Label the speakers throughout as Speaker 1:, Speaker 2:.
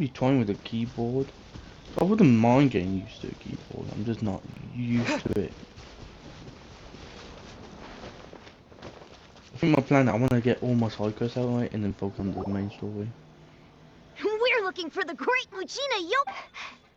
Speaker 1: be trying with a keyboard. I wouldn't mind getting used to a keyboard. I'm just not used to it. I think my plan, I want to get all my side quests out of it and then focus on the main story.
Speaker 2: We're looking for the Great Muchina Yokai.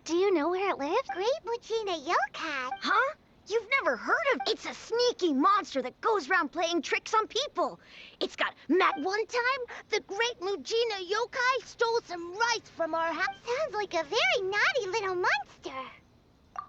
Speaker 3: Do you know where it lives? Great Muchina Yokai?
Speaker 2: Huh? You've never heard of it? It's a sneaky monster that goes around playing tricks on people. It's got one time, the Great Muchina Yokai stole some rice from our house.
Speaker 3: Sounds like a very naughty little monster.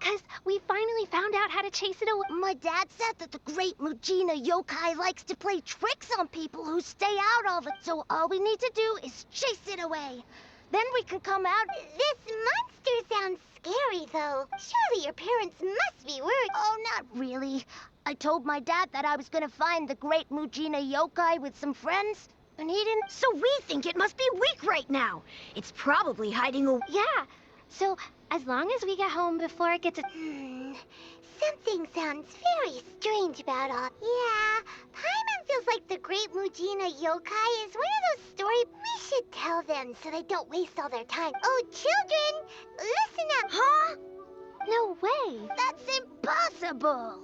Speaker 3: 'Cause we finally found out how to chase it away.
Speaker 2: My dad said that the Great Muchina Yokai likes to play tricks on people who stay out of it. So all we need to do is chase it away. Then we can come out.
Speaker 3: This monster sounds scary, though. Surely your parents must be worried.
Speaker 2: Oh, not really. I told my dad that I was gonna find the Great Muchina Yokai with some friends, and he didn't. So we think it must be weak right now. It's probably hiding away.
Speaker 3: Yeah, so as long as we get home before it gets something sounds very strange about all. Yeah, Paimon feels like the Great Muchina Yokai is one of those stories we should tell them so they don't waste all their time. Oh, children, listen up.
Speaker 2: Huh?
Speaker 3: No way.
Speaker 2: That's impossible.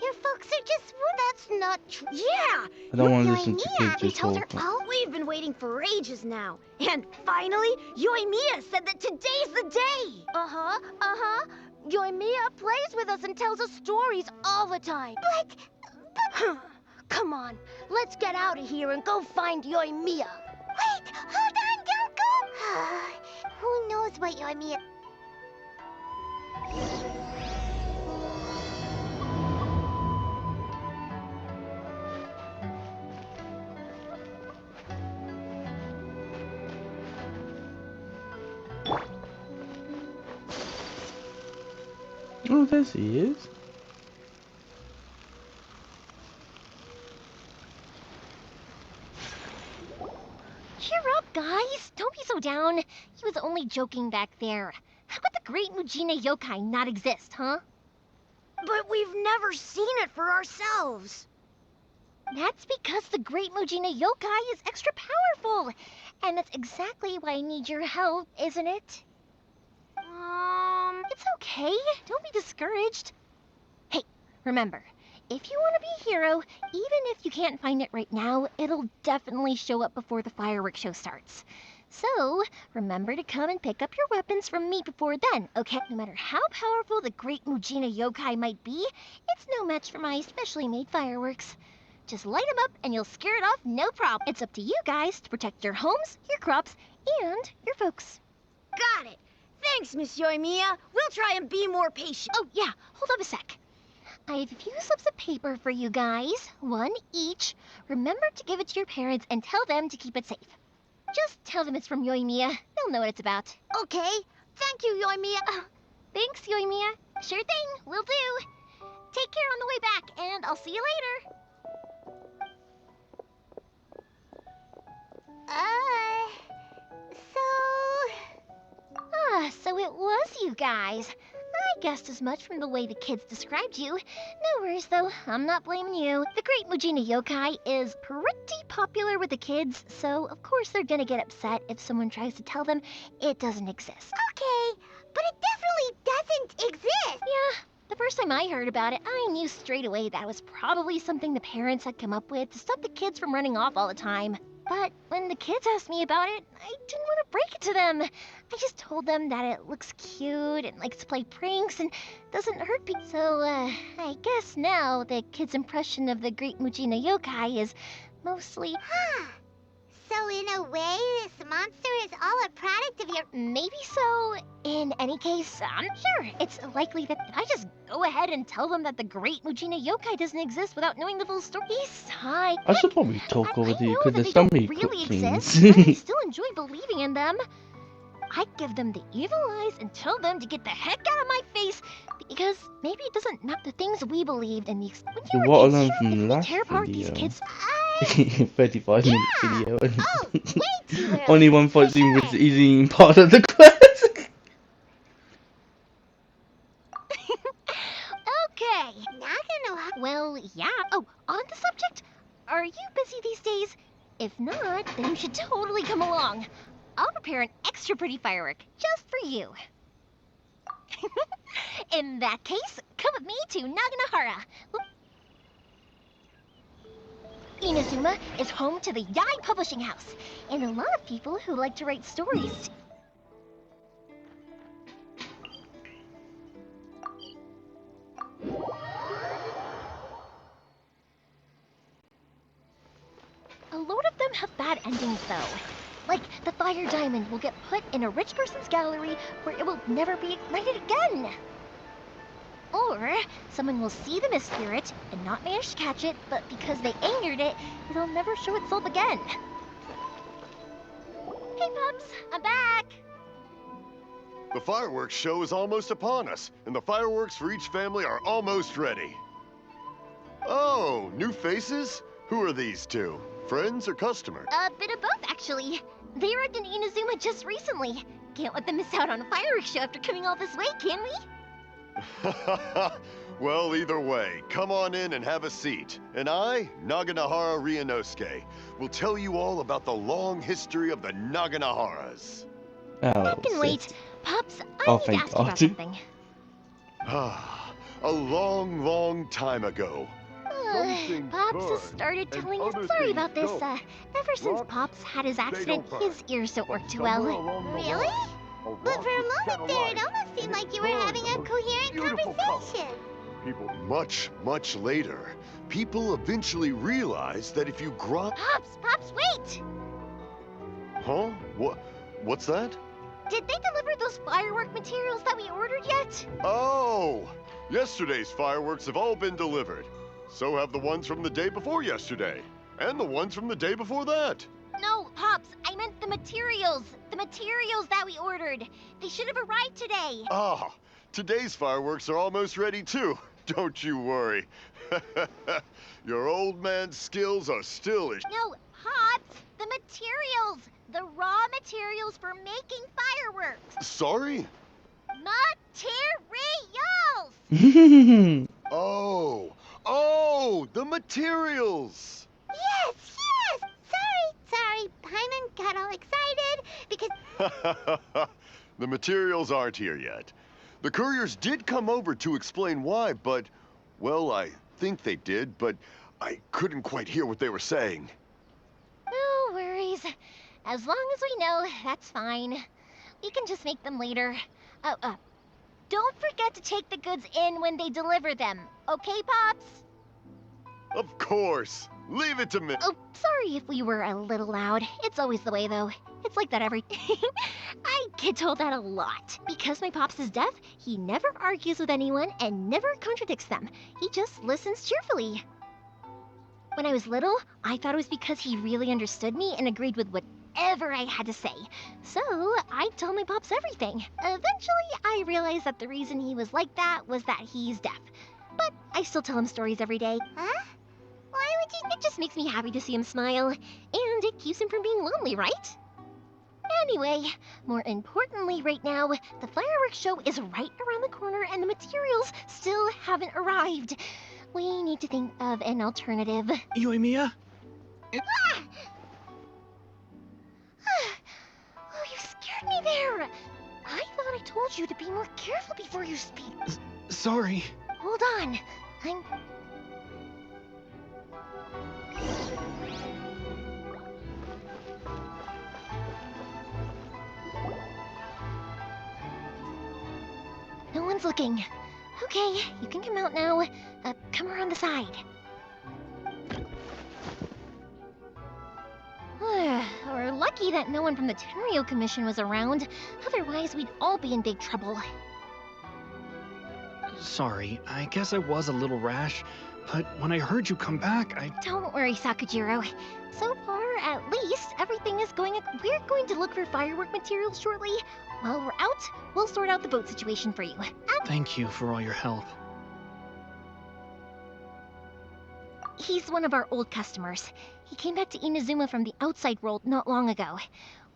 Speaker 3: Your folks are just...
Speaker 2: That's not true. Yeah!
Speaker 1: I don't want to listen to
Speaker 3: Yoimiya,
Speaker 1: kids
Speaker 3: we
Speaker 1: just
Speaker 3: told her
Speaker 1: talk.
Speaker 3: all.
Speaker 2: We've been waiting for ages now. And finally, Yoimiya said that today's the day. Uh-huh. Yoimiya plays with us and tells us stories all the time.
Speaker 3: But...
Speaker 2: Come on, let's get out of here and go find Yoimiya.
Speaker 3: Wait, hold on, don't go. Who knows what Yoimiya...
Speaker 1: Oh, there he is.
Speaker 3: Cheer up, guys. Don't be so down. He was only joking back there. How could the Great Muchina Yokai not exist, huh?
Speaker 2: But we've never seen it for ourselves.
Speaker 3: That's because the Great Muchina Yokai is extra powerful. And that's exactly why I need your help, isn't it? It's okay. Don't be discouraged. Hey, remember, if you want to be a hero, even if you can't find it right now, it'll definitely show up before the fireworks show starts. So, remember to come and pick up your weapons from me before then, okay? No matter how powerful the Great Muchina Yokai might be, it's no match for my specially made fireworks. Just light them up and you'll scare it off no problem. It's up to you guys to protect your homes, your crops, and your folks.
Speaker 2: Got it. Thanks, Miss Yoimiya. We'll try and be more patient.
Speaker 3: Oh, yeah, hold up a sec. I have a few slips of paper for you guys, one each. Remember to give it to your parents and tell them to keep it safe. Just tell them it's from Yoimiya. They'll know what it's about.
Speaker 2: Okay. Thank you, Yoimiya.
Speaker 3: Oh, thanks, Yoimiya. Sure thing, will do. Take care on the way back, and I'll see you later. So it was you guys. I guessed as much from the way the kids described you. No worries, though. I'm not blaming you. The Great Muchina Yokai is pretty popular with the kids, so of course they're gonna get upset if someone tries to tell them it doesn't exist. Okay, but it definitely doesn't exist. Yeah, the first time I heard about it, I knew straight away that was probably something the parents had come up with to stop the kids from running off all the time. But when the kids asked me about it, I didn't want to break it to them. I just told them that it looks cute and likes to play pranks and doesn't hurt people. So, I guess now the kids' impression of the Great Muchina Yokai is mostly... So in a way, this monster is all a product of your... Maybe so. In any case, I'm sure it's likely that if I just go ahead and tell them that the Great Muchina Yokai doesn't exist without knowing the full story. Besides,
Speaker 1: I should probably talk over to you because there's
Speaker 3: so
Speaker 1: so many
Speaker 3: really
Speaker 1: cutscenes.
Speaker 3: exist, but I still enjoy believing in them. I'd give them the evil eyes and tell them to get the heck out of my face because maybe it doesn't map the things we believed in the... When you were
Speaker 1: What I
Speaker 3: kids,
Speaker 1: learned
Speaker 3: sure,
Speaker 1: from
Speaker 3: if
Speaker 1: the
Speaker 3: we
Speaker 1: last
Speaker 3: tear apart these
Speaker 1: video.
Speaker 3: kids...
Speaker 1: 35-minute video.
Speaker 3: Oh, way too early.
Speaker 1: Only one fight scene was
Speaker 3: Okay.
Speaker 1: easy part of the quest.
Speaker 3: Okay. Not gonna know how... Well, yeah. Oh, on the subject, are you busy these days? If not, then you should totally come along. I'll prepare an extra pretty firework just for you. In that case, come with me to Naganahara. Inazuma is home to the Yai Publishing House, and a lot of people who like to write stories. A load of them have bad endings, though. Like, the fire diamond will get put in a rich person's gallery where it will never be ignited again. Or, someone will see the mist spirit and not manage to catch it, but because they angered it, it'll never show itself again. Hey, pups, I'm back!
Speaker 4: The fireworks show is almost upon us, and the fireworks for each family are almost ready. Oh, new faces? Who are these two? Friends or customers?
Speaker 3: A bit of both, actually. They arrived in Inazuma just recently. Can't let them miss out on a fireworks show after coming all this way, can we?
Speaker 4: Well, either way, come on in and have a seat. And I, Naganahara Ryunosuke, will tell you all about the long history of the Naganaharas.
Speaker 1: Oh,
Speaker 3: I can wait.
Speaker 1: shit.
Speaker 3: Pops, I
Speaker 1: Oh,
Speaker 3: need to
Speaker 1: thank
Speaker 3: ask you about
Speaker 1: God.
Speaker 3: something.
Speaker 4: A long, long time ago. Some things
Speaker 3: Pops has
Speaker 4: burn,
Speaker 3: started
Speaker 4: and
Speaker 3: telling us
Speaker 4: other
Speaker 3: sorry
Speaker 4: things
Speaker 3: about this.
Speaker 4: don't.
Speaker 3: Ever since
Speaker 4: Rocks,
Speaker 3: Pops had his accident,
Speaker 4: don't burn.
Speaker 3: his ears don't work
Speaker 4: But
Speaker 3: too well.
Speaker 4: somewhere along the
Speaker 2: Really?
Speaker 4: line,
Speaker 2: But for a
Speaker 4: rock was set
Speaker 2: moment there, it
Speaker 4: alight,
Speaker 2: almost seemed
Speaker 4: and
Speaker 2: like
Speaker 4: it
Speaker 2: you were
Speaker 4: burned
Speaker 2: having a
Speaker 4: most
Speaker 2: coherent
Speaker 4: beautiful color.
Speaker 2: conversation.
Speaker 4: People much later, people eventually realized that if you grind...
Speaker 3: Pops, wait!
Speaker 4: Huh? What's that?
Speaker 3: Did they deliver those firework materials that we ordered yet?
Speaker 4: Oh! Yesterday's fireworks have all been delivered. So have the ones from the day before yesterday. And the ones from the day before that.
Speaker 3: No, Pops, I meant the materials. The materials that we ordered. They should have arrived today.
Speaker 4: Ah, today's fireworks are almost ready too. Don't you worry. Your old man's skills are still as...
Speaker 3: No, Pops, the materials. The raw materials for making fireworks.
Speaker 4: Sorry?
Speaker 3: Materials!
Speaker 4: Oh, the materials.
Speaker 2: Yes! Sorry. Paimon got all excited because...
Speaker 4: The materials aren't here yet. The couriers did come over to explain why, but, well, I think they did, but I couldn't quite hear what they were saying.
Speaker 3: No worries. As long as we know, that's fine. We can just make them later. Don't forget to take the goods in when they deliver them. Okay, Pops?
Speaker 4: Of course. Leave it to me.
Speaker 3: Oh, sorry if we were a little loud. It's always the way, though. It's like that every... I get told that a lot. Because my Pops is deaf, he never argues with anyone and never contradicts them. He just listens cheerfully. When I was little, I thought it was because he really understood me and agreed with whatever I had to say. So, I'd tell my Pops everything. Eventually, I realized that the reason he was like that was that he's deaf. But I still tell him stories every day.
Speaker 2: Huh? Why would you...
Speaker 3: It just makes me happy to see him smile. And it keeps him from being lonely, right? Anyway, more importantly right now, the fireworks show is right around the corner and the materials still haven't arrived. We need to think of an alternative.
Speaker 5: Yoimiya?
Speaker 3: Oh, you scared me there! I thought I told you to be more careful before you speak.
Speaker 5: Sorry.
Speaker 3: Hold on. No one's looking. Okay, you can come out now. Come around the side. We're lucky that no one from the Tenryo Commission was around. Otherwise, we'd all be in big trouble.
Speaker 5: Sorry, I guess I was a little rash, but when I heard you come back,
Speaker 3: Don't worry, Sakujiro. So far, at least, everything is going... We're going to look for firework materials shortly. While we're out, we'll sort out the boat situation for you.
Speaker 5: Thank you for all your help.
Speaker 3: He's one of our old customers. He came back to Inazuma from the outside world not long ago.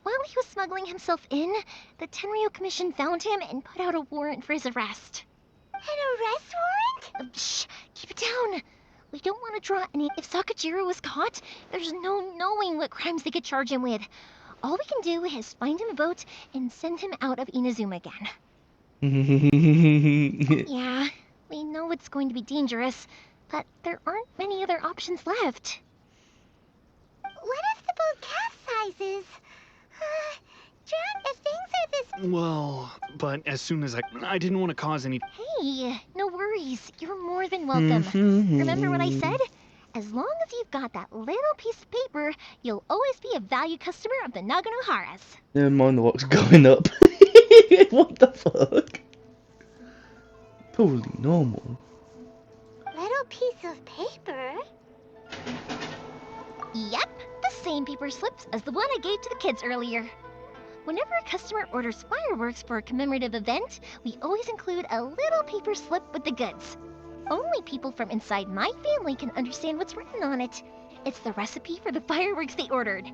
Speaker 3: While he was smuggling himself in, the Tenryo Commission found him and put out a warrant for his arrest.
Speaker 2: An arrest warrant?
Speaker 3: Shh! Keep it down! We don't want to draw any... If Sakujiro was caught, there's no knowing what crimes they could charge him with. All we can do is find him a boat and send him out of Inazuma again. Yeah, we know it's going to be dangerous, but there aren't many other options left.
Speaker 2: What if the boat capsizes? John, if things are this...
Speaker 5: Well, but as soon as I didn't want to cause any.
Speaker 3: Hey, no worries. You're more than welcome. Remember what I said? As long as you've got that little piece of paper, you'll always be a valued customer of the Naganoharas.
Speaker 1: Never mind what's going up. What the fuck? Totally normal.
Speaker 2: Little piece of paper?
Speaker 3: Yep, the same paper slips as the one I gave to the kids earlier. Whenever a customer orders fireworks for a commemorative event, we always include a little paper slip with the goods. Only people from inside my family can understand what's written on it. It's the recipe for the fireworks they ordered.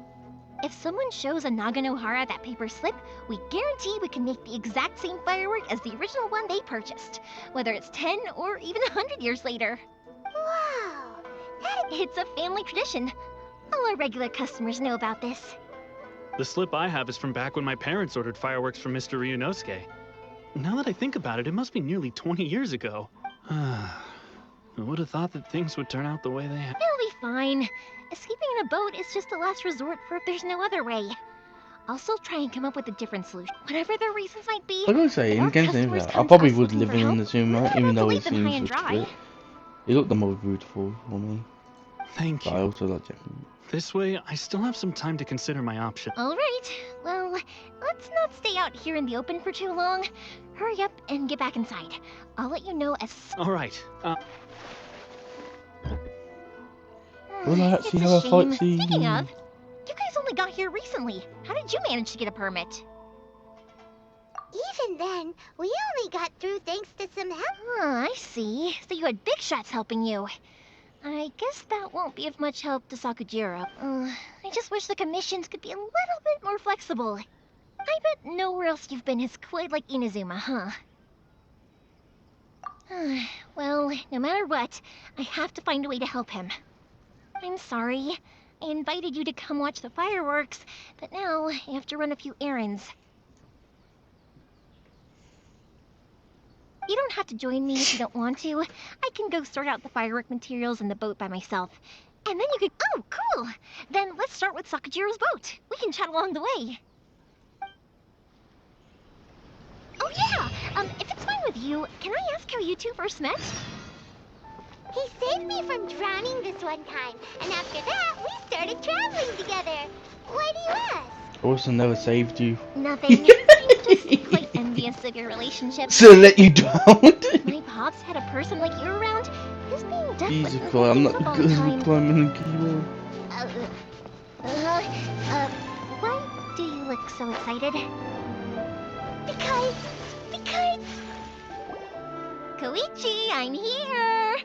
Speaker 3: If someone shows a Naganohara that paper slip, we guarantee we can make the exact same firework as the original one they purchased, whether it's 10 or even 100 years later.
Speaker 2: Wow!
Speaker 3: It's a family tradition. All our regular customers know about this.
Speaker 5: The slip I have is from back when my parents ordered fireworks from Mr. Ryunosuke. Now that I think about it, it must be nearly 20 years ago. I would have thought that things would turn out the way they have.
Speaker 3: It'll be fine. Escaping in a boat is just a last resort for if there's no other way. I'll still try and come up with a different solution, whatever their reasons might be.
Speaker 1: I gotta say,
Speaker 3: If
Speaker 1: in
Speaker 3: our
Speaker 1: Genshin
Speaker 3: customers
Speaker 1: Impact, I
Speaker 3: come to
Speaker 1: probably
Speaker 3: us
Speaker 1: would
Speaker 3: looking
Speaker 1: live
Speaker 3: for
Speaker 1: in
Speaker 3: help,
Speaker 1: the
Speaker 3: we
Speaker 1: Zuma,
Speaker 3: might
Speaker 1: even
Speaker 3: have to
Speaker 1: though
Speaker 3: leave
Speaker 1: it
Speaker 3: them high
Speaker 1: seems
Speaker 3: and
Speaker 1: a
Speaker 3: dry.
Speaker 1: bit. It looked the most beautiful for me,
Speaker 5: Thank
Speaker 1: but I
Speaker 5: you.
Speaker 1: also like Japan.
Speaker 5: This way, I still have some time to consider my options.
Speaker 3: All right. Well, let's not stay out here in the open for too long. Hurry up and get back inside. I'll let you know as...
Speaker 5: All right.
Speaker 1: Will I
Speaker 3: It's
Speaker 1: actually
Speaker 3: a
Speaker 1: have a fight
Speaker 3: shame.
Speaker 1: scene?
Speaker 3: Speaking of, you guys only got here recently. How did you manage to get a permit?
Speaker 2: Even then, we only got through thanks to some help.
Speaker 3: I see. So you had big shots helping you. I guess that won't be of much help to Sakujiro. I just wish the commissions could be a little bit more flexible. I bet nowhere else you've been is quite like Inazuma, huh? Well, no matter what, I have to find a way to help him. I'm sorry. I invited you to come watch the fireworks, but now I have to run a few errands. You don't have to join me if you don't want to. I can go sort out the firework materials in the boat by myself. And then you could... Oh, cool! Then let's start with Sakujiro's boat. We can chat along the way. Oh yeah! If it's fine with you, can I ask how you two first met?
Speaker 2: He saved me from drowning this one time, and after that, we started traveling together. Why do you ask?
Speaker 1: I also never saved you.
Speaker 3: Nothing. I'm just quite envious of your relationship.
Speaker 1: So let you drown.
Speaker 3: My pops had a person like you around. His being deaf
Speaker 1: Jesus
Speaker 3: was
Speaker 1: Christ, I'm
Speaker 3: things
Speaker 1: not
Speaker 3: up all
Speaker 1: good
Speaker 3: the
Speaker 1: at
Speaker 3: time.
Speaker 1: climbing the keyboard.
Speaker 3: Why do you look so excited?
Speaker 2: Because...
Speaker 3: Koichi, I'm here!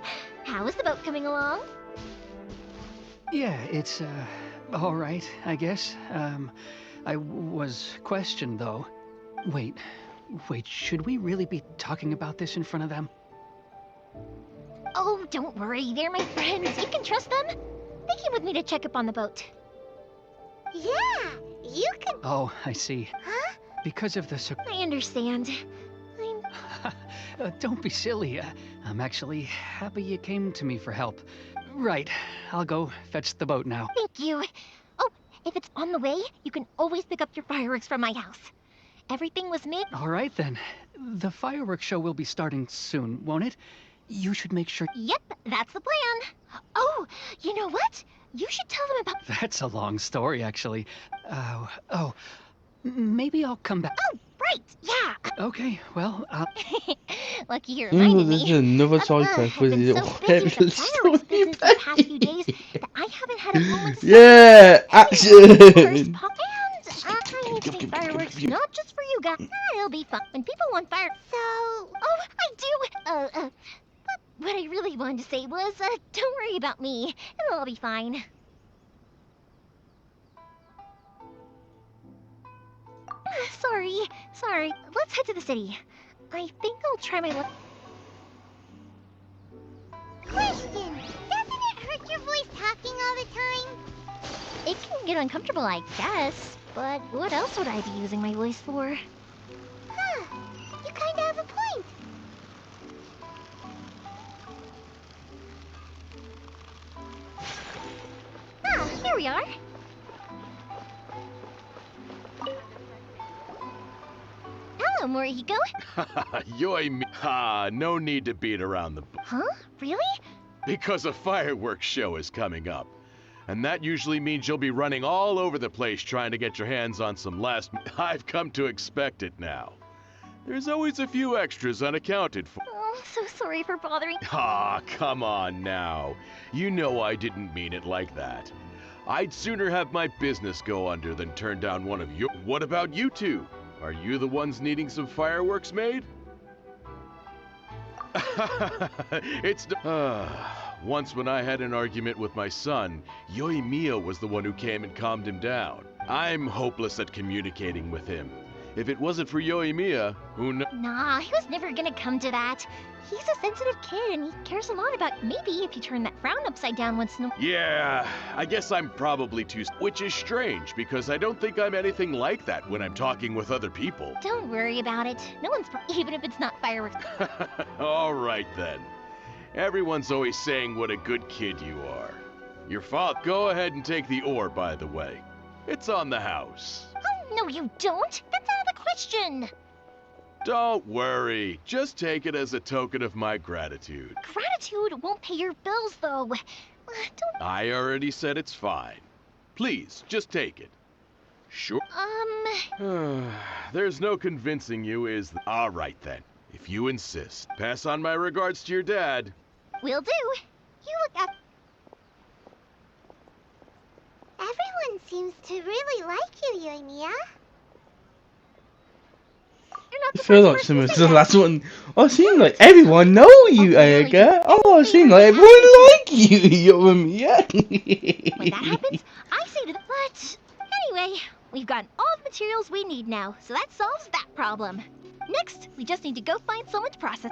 Speaker 3: How is the boat coming along?
Speaker 6: Yeah, it's, all right, I guess. I was questioned, though. Wait, should we really be talking about this in front of them?
Speaker 3: Oh, don't worry, they're my friends. You can trust them. They came with me to check up on the boat.
Speaker 2: Yeah, you can...
Speaker 6: Oh, I see.
Speaker 2: Huh?
Speaker 6: Because of the
Speaker 3: I understand.
Speaker 6: don't be silly. I'm actually happy you came to me for help. Right, I'll go fetch the boat now.
Speaker 3: Thank you. Oh, if it's on the way, you can always pick up your fireworks from my house. Everything was made...
Speaker 6: All right, then. The fireworks show will be starting soon, won't it? You should make sure...
Speaker 3: Yep, that's the plan. Oh, you know what? You should tell them about...
Speaker 6: That's a long story, actually. Maybe I'll come back.
Speaker 3: Oh, right, yeah.
Speaker 6: Okay, well,
Speaker 3: Lucky you
Speaker 1: You know,
Speaker 3: reminded
Speaker 1: there's
Speaker 3: me.
Speaker 1: another side quest
Speaker 3: I've
Speaker 1: with a
Speaker 3: been
Speaker 1: little
Speaker 3: so busy with the
Speaker 1: headless
Speaker 3: fireworks
Speaker 1: story
Speaker 3: business the past few days that I haven't had a moment to
Speaker 1: Yeah,
Speaker 3: First,
Speaker 1: action!
Speaker 3: and I need to make fireworks not just for you guys. It'll be fun when people want fire. So, oh, I do. But what I really wanted to say was, don't worry about me. It'll all be fine. Sorry. Let's head to the city. I think I'll try my luck.
Speaker 2: Question, doesn't it hurt your voice talking all the time?
Speaker 3: It can get uncomfortable, I guess. But what else would I be using my voice for?
Speaker 2: Huh. You kinda have a point.
Speaker 3: Ah, here we are. Hello, Morihiko.
Speaker 7: Yoimiya. No need to beat around the bush.
Speaker 3: Huh? Really?
Speaker 7: Because a fireworks show is coming up. And that usually means you'll be running all over the place trying to get your hands on some last... I've come to expect it now. There's always a few extras unaccounted for.
Speaker 3: Oh, so sorry for bothering.
Speaker 7: Ah, come on now. You know I didn't mean it like that. I'd sooner have my business go under than turn down one of you. What about you two? Are you the ones needing some fireworks made? It's... Once when I had an argument with my son, Yoimiya was the one who came and calmed him down. I'm hopeless at communicating with him. If it wasn't for Yoimiya, who knows?
Speaker 3: Nah, he was never gonna come to that. He's a sensitive kid and he cares a lot about maybe if you turn that frown upside down once in a while.
Speaker 7: Yeah, I guess I'm probably too... Which is strange, because I don't think I'm anything like that when I'm talking with other people.
Speaker 3: Don't worry about it. No one's even if it's not fireworks.
Speaker 7: All right then. Everyone's always saying what a good kid you are. Your father... Go ahead and take the ore, by the way. It's on the house.
Speaker 3: Oh, no you don't. That's out of the question.
Speaker 7: Don't worry. Just take it as a token of my gratitude.
Speaker 3: Gratitude won't pay your bills, though. Don't...
Speaker 7: I already said it's fine. Please, just take it. Sure. There's no convincing you, is there? All right, then. If you insist. Pass on my regards to your dad.
Speaker 3: Will do. You look up.
Speaker 2: Everyone seems to really like you, Yoimiya.
Speaker 3: You're not
Speaker 1: I
Speaker 3: the
Speaker 1: feel
Speaker 3: first
Speaker 1: like
Speaker 3: person
Speaker 1: similar
Speaker 3: to
Speaker 1: to
Speaker 3: say
Speaker 1: the
Speaker 3: that.
Speaker 1: last one. I seem like everyone know you,
Speaker 3: Oh, really?
Speaker 1: Erica. Oh, I seem like everyone like you, Yoimiya.
Speaker 3: When that happens, I say to them, but anyway, we've gotten all the materials we need now, so that solves that problem. Next, we just need to go find someone to process.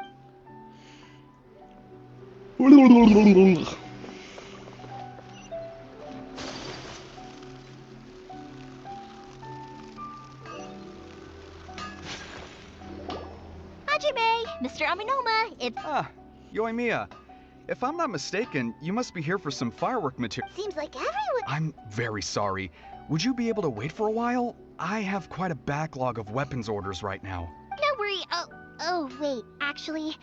Speaker 3: Hajime, Mr. Aminoma, it's...
Speaker 8: Ah, Yoimiya. If I'm not mistaken, you must be here for some firework material.
Speaker 2: Seems like everyone.
Speaker 8: I'm very sorry. Would you be able to wait for a while? I have quite a backlog of weapons orders right now.
Speaker 3: Don't worry. Oh, wait, actually,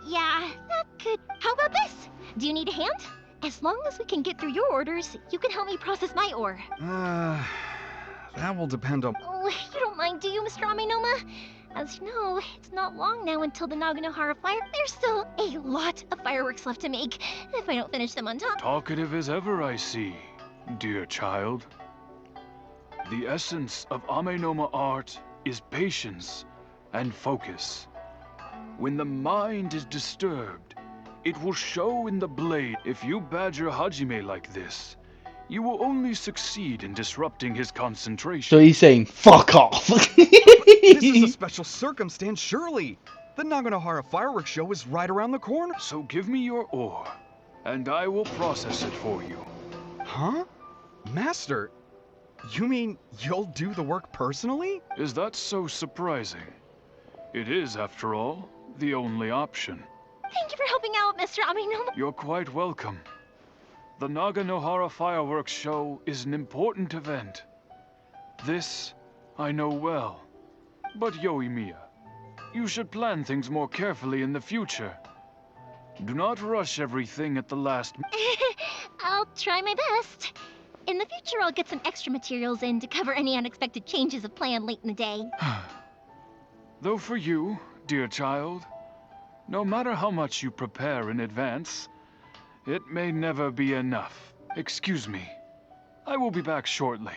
Speaker 3: yeah, that could... How about this? Do you need a hand? As long as we can get through your orders, you can help me process my ore.
Speaker 8: That will depend on...
Speaker 3: Oh, you don't mind, do you, Mr. Aminoma? As you know, it's not long now until the Naganohara fire. There's still a lot of fireworks left to make, if I don't finish them on time.
Speaker 9: Talkative as ever, I see, dear child. The essence of Amenoma art is patience and focus. When the mind is disturbed, it will show in the blade. If you badger Hajime like this, you will only succeed in disrupting his concentration.
Speaker 1: So he's saying, fuck off.
Speaker 8: This is a special circumstance, surely. The Naganohara fireworks show is right around the corner.
Speaker 9: So give me your ore, and I will process it for you.
Speaker 8: Huh? Master, you mean you'll do the work personally?
Speaker 9: Is that so surprising? It is, after all, the only option.
Speaker 3: Thank you for helping out, Mr. Aminoma.
Speaker 9: You're quite welcome. The Naganohara fireworks show is an important event. This I know well. But Yoimiya, you should plan things more carefully in the future. Do not rush everything at the last...
Speaker 3: I'll try my best. In the future, I'll get some extra materials in to cover any unexpected changes of plan late in the day.
Speaker 9: Though for you, dear child, no matter how much you prepare in advance, it may never be enough. Excuse me. I will be back shortly.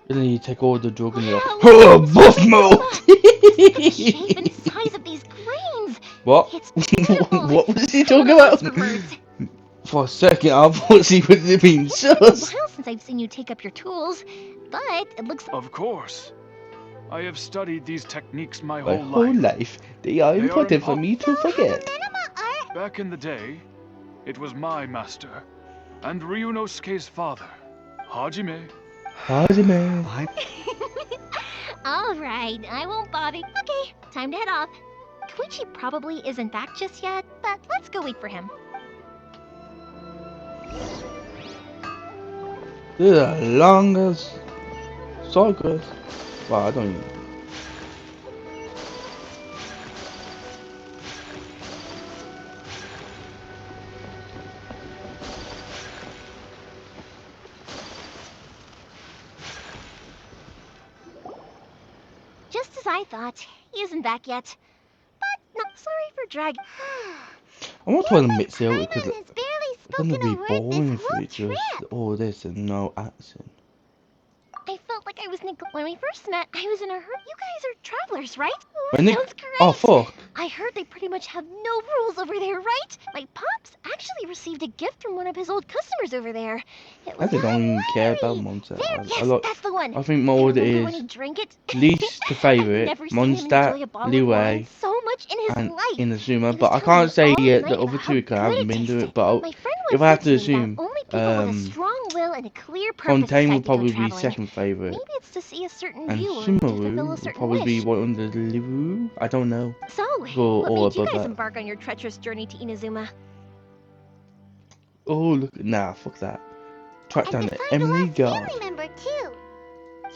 Speaker 1: And then you take all the drug and you're like,
Speaker 3: Wow,
Speaker 1: oh,
Speaker 3: look
Speaker 1: buff
Speaker 3: at
Speaker 1: mode!
Speaker 3: the shape and size of these grains.
Speaker 1: What?
Speaker 3: It's beautiful.
Speaker 1: What was he
Speaker 3: Come
Speaker 1: talking
Speaker 3: on,
Speaker 1: about?
Speaker 3: for words.
Speaker 1: For a second, I thought he was being
Speaker 3: It's been a
Speaker 1: sus.
Speaker 3: while since I've seen you take up your tools, but it looks...
Speaker 9: Of course. I have studied these techniques my
Speaker 1: My
Speaker 9: whole
Speaker 1: whole
Speaker 9: life.
Speaker 1: life, they are
Speaker 9: They are
Speaker 1: important for
Speaker 9: impo-
Speaker 1: me to forget.
Speaker 9: Back in the day, it was my master, and Ryunosuke's father, Hajime.
Speaker 1: Hajime.
Speaker 8: I
Speaker 3: All right, I won't bother. Okay, time to head off. Koichi probably isn't back just yet, but let's go wait for him.
Speaker 1: This is the longest side quest. Wow, I don't even.
Speaker 3: Just as I thought, he isn't back yet. But not sorry for drag.
Speaker 1: I want to admit still because
Speaker 2: Paimon has barely
Speaker 1: it's gonna
Speaker 2: spoken a
Speaker 1: be
Speaker 2: word
Speaker 1: boring
Speaker 2: this
Speaker 1: if
Speaker 2: whole
Speaker 1: it's just
Speaker 2: trip.
Speaker 1: all this and no accent.
Speaker 3: I felt like I was when we first met, I was in a hurry. You guys are travelers, right? Ooh,
Speaker 1: When they,
Speaker 3: sounds great.
Speaker 1: oh fuck.
Speaker 3: I heard they pretty much have no rules over there, right? My pops actually received a gift from one of his old customers over there. It
Speaker 1: I
Speaker 3: was
Speaker 1: don't even care about
Speaker 3: Larry.
Speaker 1: Monster.
Speaker 3: There,
Speaker 1: I
Speaker 3: yes,
Speaker 1: like.
Speaker 3: that's the one.
Speaker 1: I think
Speaker 3: I
Speaker 1: more it
Speaker 3: remember when
Speaker 1: is
Speaker 3: he drank it.
Speaker 1: least to
Speaker 3: I've
Speaker 1: favourite
Speaker 3: never seen him
Speaker 1: Monster,
Speaker 3: enjoy a bottle of wine
Speaker 1: Liwei,
Speaker 3: so much in his
Speaker 1: and
Speaker 3: life.
Speaker 1: Inazuma.
Speaker 3: He was
Speaker 1: But I
Speaker 3: telling
Speaker 1: can't
Speaker 3: me
Speaker 1: say
Speaker 3: all
Speaker 1: yet
Speaker 3: night
Speaker 1: the
Speaker 3: about
Speaker 1: other
Speaker 3: how
Speaker 1: two because I
Speaker 3: good
Speaker 1: haven't
Speaker 3: it
Speaker 1: been to
Speaker 3: tasted.
Speaker 1: it. But
Speaker 3: My friend
Speaker 1: if
Speaker 3: once
Speaker 1: I have
Speaker 3: said
Speaker 1: to
Speaker 3: to me that
Speaker 1: assume,
Speaker 3: only people with a strong will and a clear purpose
Speaker 1: Fontaine will
Speaker 3: decide to go
Speaker 1: probably be
Speaker 3: traveling.
Speaker 1: second favourite.
Speaker 3: Maybe it's to see a certain
Speaker 1: And
Speaker 3: view or to fulfill a
Speaker 1: Sumaru will
Speaker 3: certain
Speaker 1: probably be
Speaker 3: wish.
Speaker 1: one under the Liru. I don't know.
Speaker 3: So,
Speaker 1: Or,
Speaker 3: what
Speaker 1: or
Speaker 3: made you
Speaker 1: above
Speaker 3: guys
Speaker 1: that.
Speaker 3: embark on your treacherous journey to Inazuma?
Speaker 1: Oh look, nah, fuck that. Track
Speaker 2: And
Speaker 1: down
Speaker 2: to
Speaker 1: the
Speaker 2: find a
Speaker 1: Emily
Speaker 2: lost
Speaker 1: God.
Speaker 2: family member too.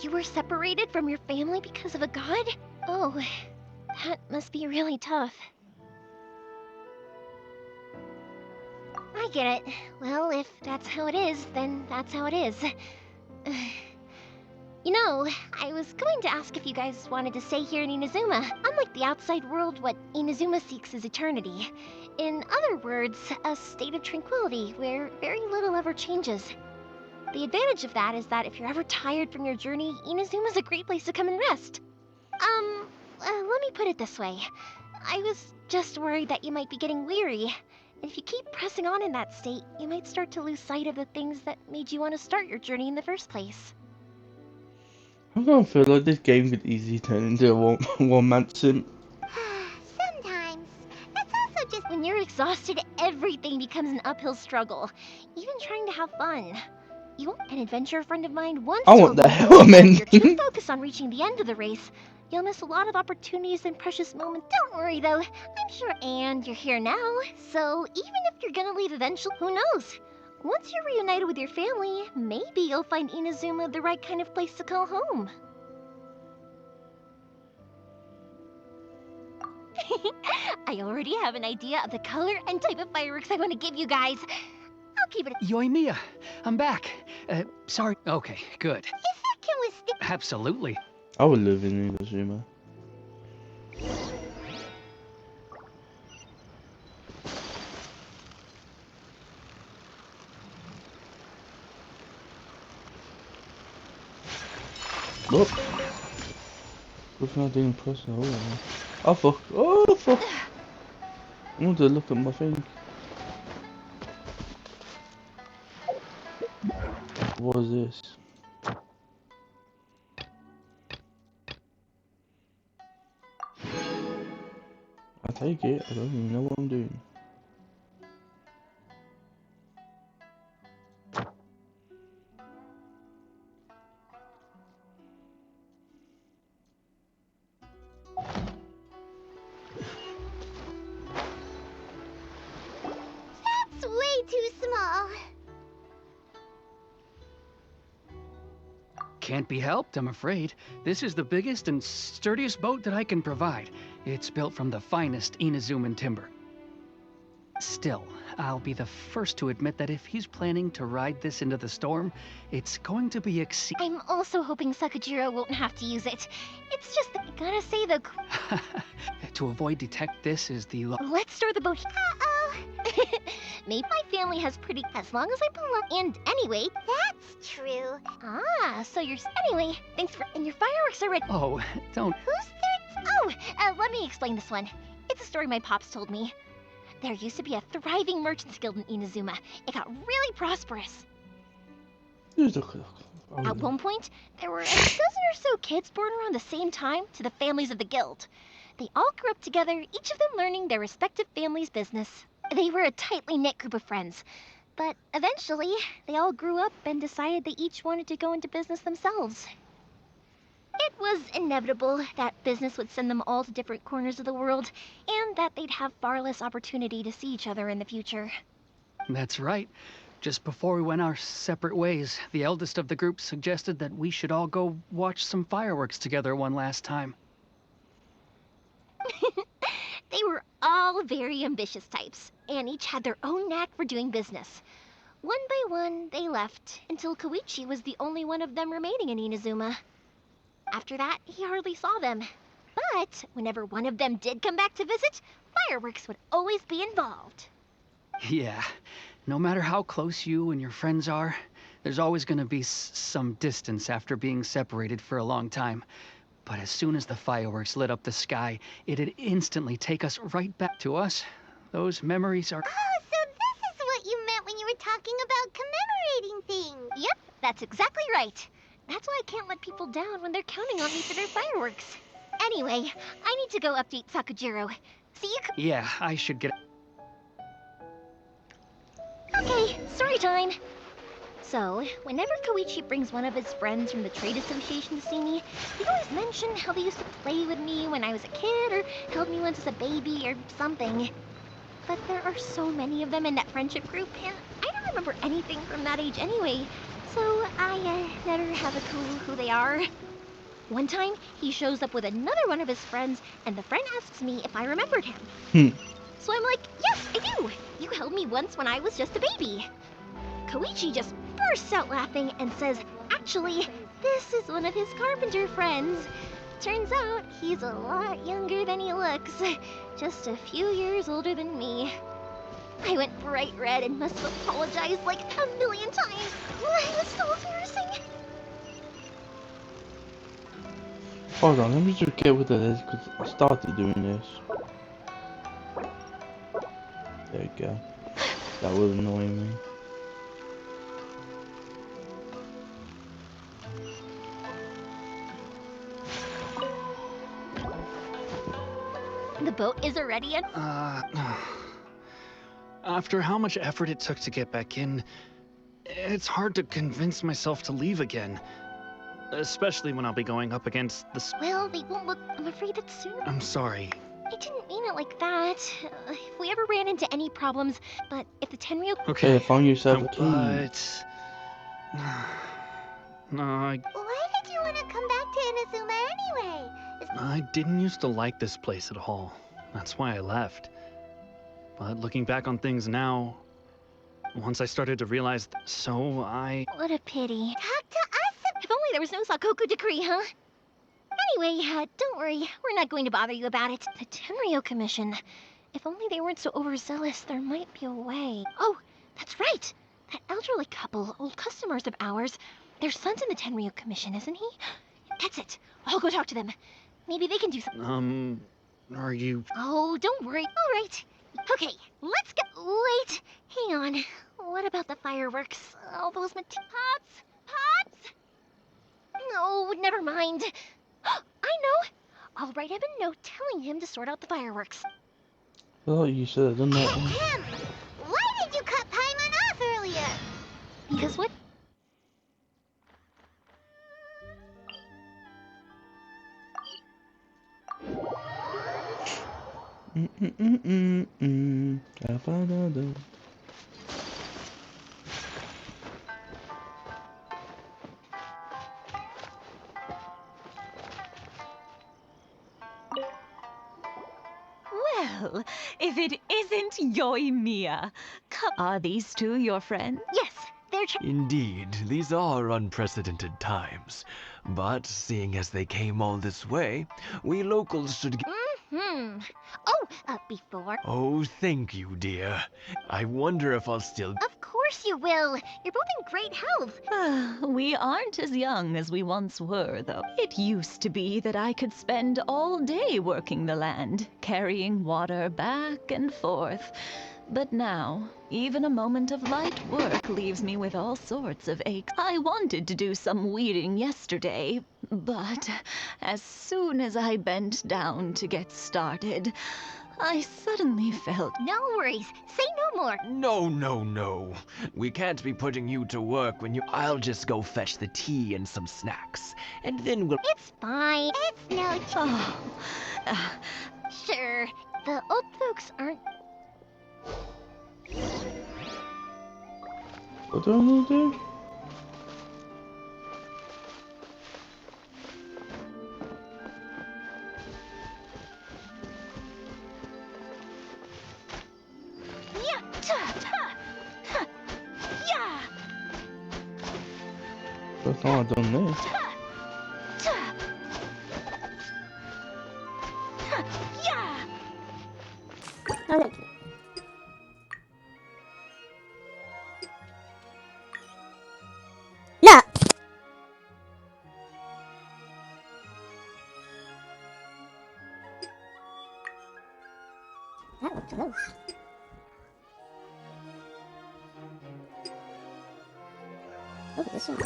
Speaker 3: You were separated from your family because of a god? Oh, that must be really tough. I get it. Well, if that's how it is, then that's how it is. You know, I was going to ask if you guys wanted to stay here in Inazuma. Unlike the outside world, what Inazuma seeks is eternity. In other words, a state of tranquility where very little ever changes. The advantage of that is that if you're ever tired from your journey, Inazuma's a great place to come and rest. Let me put it this way. I was just worried that you might be getting weary. If you keep pressing on in that state, you might start to lose sight of the things that made you want to start your journey in the first place.
Speaker 1: I'm gonna feel like this game could easily turn into a one-man simp.
Speaker 2: Sometimes. That's also just
Speaker 3: When you're exhausted, everything becomes an uphill struggle, even trying to have fun. You want an adventure friend of mine once
Speaker 1: I
Speaker 3: told
Speaker 1: want the
Speaker 3: me
Speaker 1: hell
Speaker 3: that if you're too
Speaker 1: man.
Speaker 3: focused on reaching the end of the race, you'll miss a lot of opportunities and precious moments. Don't worry though, I'm sure, and you're here now, so even if you're gonna leave eventually, who knows? Once you're reunited with your family, maybe you'll find Inazuma the right kind of place to call home. I already have an idea of the color and type of fireworks I want to give you guys. I'll keep it.
Speaker 6: Yoimiya, I'm back. Sorry. Okay, good.
Speaker 2: Is that can withstand.
Speaker 6: Absolutely.
Speaker 1: I would live in Inazuma. Look. Good thing I didn't press it. Oh fuck. Oh fuck. I want to look at my thing. What is this? I take it. I don't even know what I'm doing.
Speaker 2: That's way too small.
Speaker 6: Can't be helped, I'm afraid. This is the biggest and sturdiest boat that I can provide. It's built from the finest Inazuman timber. Still, I'll be the first to admit that if he's planning to ride this into the storm, it's going to be
Speaker 3: I'm also hoping Sakajiro won't have to use it. It's just that I gotta say though.
Speaker 6: To avoid detect this is the
Speaker 3: Let's store the boat. Uh-oh. Maybe my family has pretty. As long as I belong. And anyway.
Speaker 2: That's true.
Speaker 3: Ah, so you're. Anyway, thanks for. And your fireworks are ready.
Speaker 6: Oh, don't.
Speaker 3: Who's there? Oh, let me explain this one. It's a story my pops told me. There used to be a thriving merchants guild in Inazuma. It got really prosperous.
Speaker 1: Look.
Speaker 3: At one point, there were a dozen or so kids born around the same time to the families of the guild. They all grew up together, each of them learning their respective family's business. They were a tightly knit group of friends. But eventually, they all grew up and decided they each wanted to go into business themselves. It was inevitable that business would send them all to different corners of the world, and that they'd have far less opportunity to see each other in the future.
Speaker 6: That's right. Just before we went our separate ways, the eldest of the group suggested that we should all go watch some fireworks together one last time.
Speaker 3: They were all very ambitious types, and each had their own knack for doing business. One by one, they left, until Koichi was the only one of them remaining in Inazuma. After that, he hardly saw them. But whenever one of them did come back to visit, fireworks would always be involved.
Speaker 6: Yeah, no matter how close you and your friends are, there's always gonna be some distance after being separated for a long time. But as soon as the fireworks lit up the sky, it'd instantly take us right back to us. Those memories are...
Speaker 2: Oh, so this is what you meant when you were talking about commemorating things.
Speaker 3: Yep, that's exactly right. That's why I can't let people down when they're counting on me for their fireworks. Anyway, I need to go update Sakujiro. See you...
Speaker 6: Yeah, I should get...
Speaker 3: Okay, story time. So, whenever Koichi brings one of his friends from the trade association to see me, they always mention how they used to play with me when I was a kid, or held me once as a baby, or something. But there are so many of them in that friendship group, and I don't remember anything from that age anyway, so I never have a clue who they are. One time, he shows up with another one of his friends, and the friend asks me if I remembered him. So I'm like, yes, I do! You held me once when I was just a baby. Koichi just bursts out laughing and says, actually, this is one of his carpenter friends. Turns out he's a lot younger than he looks, just a few years older than me. I went bright red and must have apologized like a million times. It was so embarrassing.
Speaker 1: Hold on, let me just get with this because I started doing this. There you go. That will annoy me.
Speaker 3: The boat is already in.
Speaker 5: After how much effort it took to get back in, it's hard to convince myself to leave again. Especially when I'll be going up against the...
Speaker 3: Well, they won't look. I'm afraid it's soon.
Speaker 5: I'm sorry.
Speaker 3: I didn't mean it like that. If we ever ran into any problems, but if the Tenryo...
Speaker 1: Okay, I found yourself a key.
Speaker 5: But... No,
Speaker 2: Why did you want to come back to Inazuma anyway?
Speaker 5: I didn't used to like this place at all. That's why I left. But looking back on things now, once I started to realize, so I...
Speaker 3: What a pity.
Speaker 2: Talk to us.
Speaker 3: If only there was no Sakoku decree, huh? Anyway, don't worry. We're not going to bother you about it. The Tenryo Commission. If only they weren't so overzealous, there might be a way. Oh, that's right. That elderly couple, old customers of ours, their son's in the Tenryo Commission, isn't he? That's it. I'll go talk to them. Maybe they can do something.
Speaker 5: Are you...
Speaker 3: Oh, don't worry. All right. Okay, let's go. Wait, hang on. What about the fireworks? All those pots? Pots? No, never mind. I know. I'll write him a note telling him to sort out the fireworks.
Speaker 1: I thought you said I'd done that one.
Speaker 2: Him! Why did you cut Paimon off earlier?
Speaker 3: Because what?
Speaker 1: Da-ba-da-da.
Speaker 10: Well, if it isn't yoimiya. Are these two your friends?
Speaker 3: Yes, they're
Speaker 11: Indeed, these are unprecedented times. But seeing as they came all this way, we locals should get...
Speaker 3: Oh, before...
Speaker 11: Oh, thank you, dear. I wonder if I'll still...
Speaker 3: Of course you will. You're both in great health.
Speaker 10: We aren't as young as we once were, though. It used to be that I could spend all day working the land, carrying water back and forth. But now, even a moment of light work leaves me with all sorts of aches. I wanted to do some weeding yesterday, but as soon as I bent down to get started, I suddenly felt...
Speaker 3: No worries. Say no more.
Speaker 11: No, no, no. We can't be putting you to work when you... I'll just go fetch the tea and some snacks. And then we'll...
Speaker 3: It's fine. It's no...
Speaker 10: Oh,
Speaker 3: Sure. The old folks aren't...
Speaker 1: What do I need to do?
Speaker 3: Yeah. Ta, ta. Ha. Yeah.
Speaker 1: First time I've done this.
Speaker 3: Ta. Ta. Ha. Yeah.
Speaker 12: Yeah. That was close. Look at this one.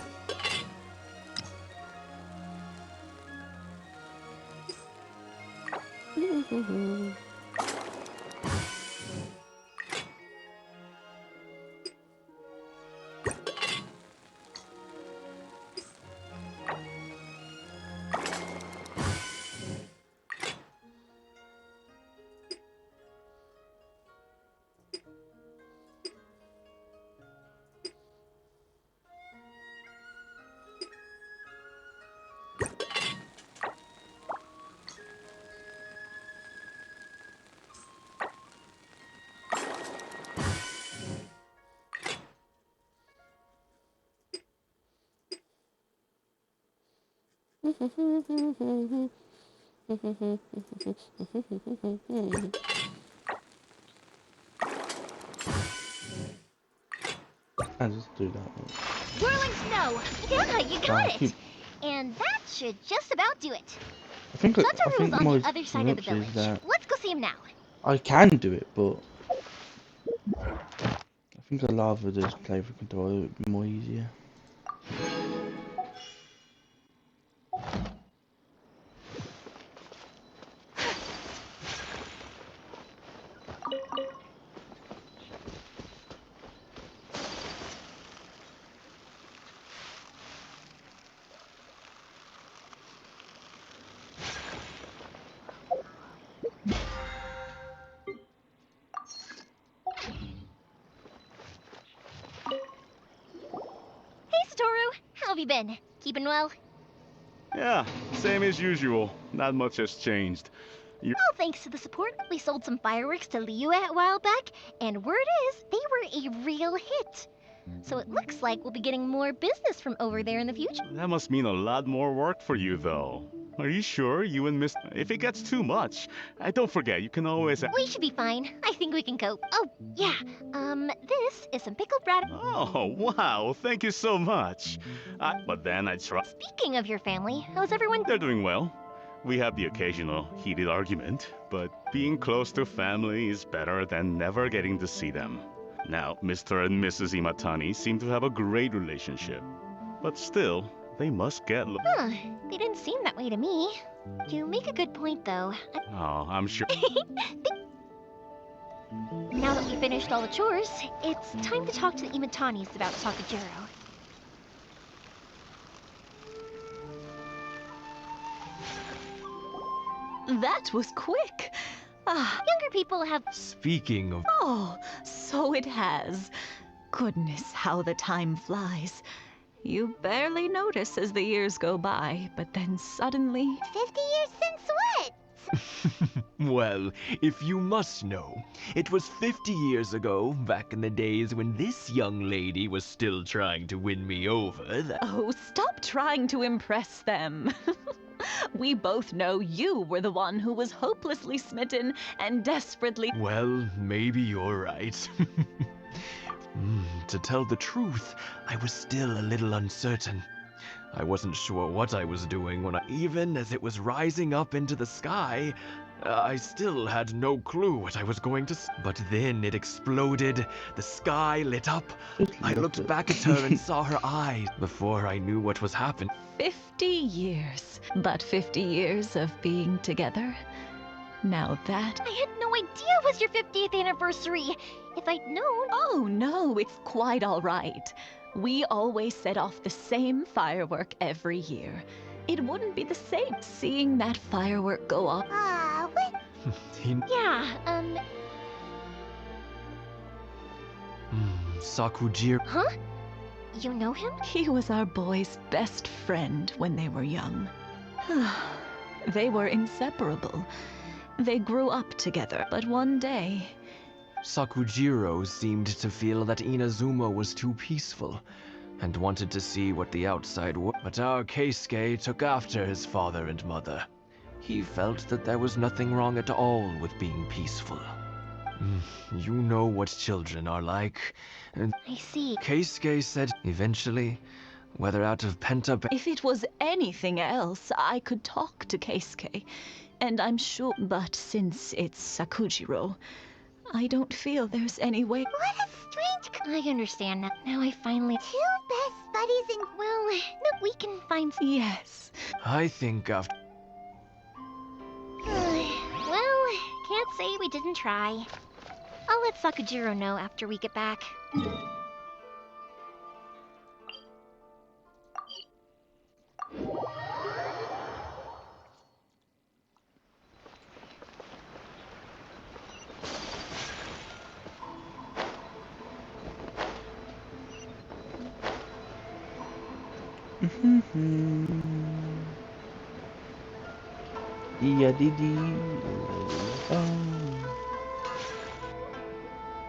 Speaker 1: I just do that.
Speaker 3: Whirling snow. Yeah, you
Speaker 1: I
Speaker 3: got it.
Speaker 1: keep-
Speaker 3: And that should just about do it.
Speaker 1: I think
Speaker 3: Satoru's on
Speaker 1: my
Speaker 3: the other side of the
Speaker 1: glitch is
Speaker 3: village.
Speaker 1: that
Speaker 3: Let's go see him now.
Speaker 1: I can do it, but I think I'd rather just play for controller. It would be more easier.
Speaker 3: Hey, Satoru. How have you been? Keeping well?
Speaker 9: Yeah, same as usual. Not much has changed.
Speaker 3: All thanks to the support, we sold some fireworks to Liyue a while back, and word is they were a real hit. So it looks like we'll be getting more business from over there in the future.
Speaker 9: That must mean a lot more work for you, though. Are you sure you and Miss... If it gets too much, don't forget, you can always...
Speaker 3: We should be fine. I think we can cope. Oh, yeah. This is some pickled radish.
Speaker 9: Oh, wow, thank you so much. But then I try...
Speaker 3: Speaking of your family, how's everyone?
Speaker 9: They're doing well. We have the occasional heated argument, but being close to family is better than never getting to see them. Now, Mr. and Mrs. Imatani seem to have a great relationship. But still, they must get...
Speaker 3: Huh, they didn't seem that way to me. You make a good point, though.
Speaker 9: Oh, I'm sure...
Speaker 3: Now that we finished all the chores, it's time to talk to the Imatanis about Takajiro.
Speaker 10: that was quick. Ah,
Speaker 3: Younger people have...
Speaker 11: Speaking of...
Speaker 10: oh, so it has. Goodness, how the time flies. You barely notice as the years go by, but then suddenly...
Speaker 3: 50 years since what?
Speaker 11: Well, if you must know, it was 50 years ago, back in the days when this young lady was still trying to win me over, that...
Speaker 10: Oh, stop trying to impress them. We both know you were the one who was hopelessly smitten and desperately...
Speaker 11: Well, maybe you're right. To tell the truth, I was still a little uncertain. I wasn't sure what I was doing when even as it was rising up into the sky, I still had no clue what I was going to But then it exploded, the sky lit up. I looked back at her and saw her eyes before I knew what was happening.
Speaker 10: 50 years. But 50 years of being together. Now that...
Speaker 3: I had no idea it was your 50th anniversary. If I'd known...
Speaker 10: Oh, no, it's quite all right. We always set off the same firework every year. It wouldn't be the same seeing that firework go off.
Speaker 2: What?
Speaker 3: Yeah,
Speaker 11: Sakujiro.
Speaker 3: Huh? You know him?
Speaker 10: He was our boys' best friend when they were young. They were inseparable. They grew up together, but one day...
Speaker 11: Sakujiro seemed to feel that Inazuma was too peaceful, and wanted to see what the outside was. But our Keisuke took after his father and mother. He felt that there was nothing wrong at all with being peaceful. You know what children are like. And
Speaker 3: I see.
Speaker 11: Keisuke said eventually, whether out of pent-up...
Speaker 10: If it was anything else, I could talk to Keisuke, and I'm sure... But since it's Sakujiro, I don't feel there's any way...
Speaker 2: What a strange...
Speaker 3: I understand now. Now I finally...
Speaker 2: Two best buddies in...
Speaker 3: Well, no, we can find...
Speaker 10: Yes.
Speaker 11: I think after...
Speaker 3: Well, can't say we didn't try. I'll let Sakujiro know after we get back.